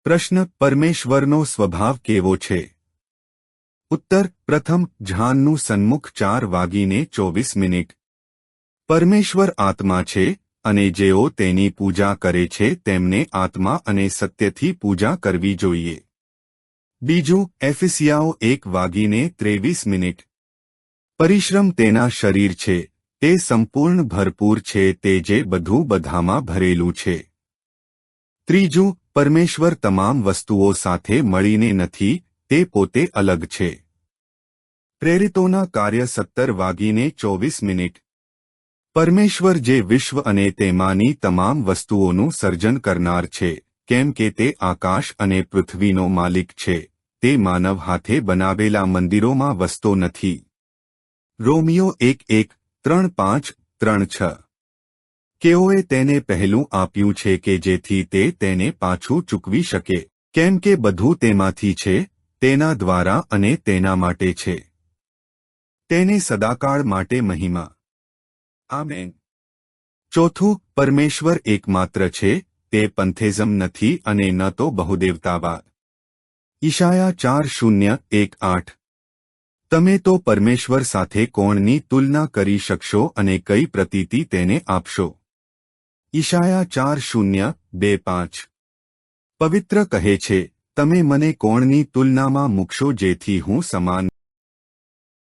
પ્રશ્ન: પરમેશ્વરનો સ્વભાવ કેવો છે? ઉત્તર: પ્રથમ ધ્યાનનું સન્મુખ 4:24. પરમેશ્વર આત્મા છે અને જેઓ તેની પૂજા કરે છે તેમને આત્મા અને સત્યથી પૂજા કરવી જોઈએ. બીજું, એફિસિયાઓ 1:23. પરિશ્રમ તેના શરીર છે, તે સંપૂર્ણ ભરપૂર છે તે જે બધું બધામાં ભરેલું છે. ત્રીજું, પરમેશ્વર તમામ વસ્તુઓ સાથે મળીને નથી, તે પોતે અલગ છે. પ્રેરિતોના કાર્ય 17:24. પરમેશ્વર જે વિશ્વ અને તેમાંની તમામ વસ્તુઓનું સર્જન કરનાર છે, કેમ કે તે આકાશ અને પૃથ્વીનો માલિક છે, તે માનવ હાથે બનાવેલા મંદિરોમાં વસતો નથી. રોમિયો 1:1-3-5-3-6. કેઓએ તેને પહેલું આપ્યું છે કે જેથી તે તેને પાછું ચૂકવી શકે, કેમ કે બધું તેમાંથી છે, તેના દ્વારા અને તેના માટે છે. તેને સદાકાળ માટે મહિમા. આમેન. ચોથું, પરમેશ્વર એકમાત્ર છે, તે પંથેઝમ નથી અને ન તો બહુદેવતાવાદ. ઈશાયા 4:0-1-8. તમે તો પરમેશ્વર સાથે કોણની તુલના કરી શકશો અને કઈ પ્રતીતિ તેને આપશો? ઈશાયા 4:0-2-5. પવિત્ર કહે છે, તમે મને કોણની તુલનામાં મૂકશો જેથી હું સમાન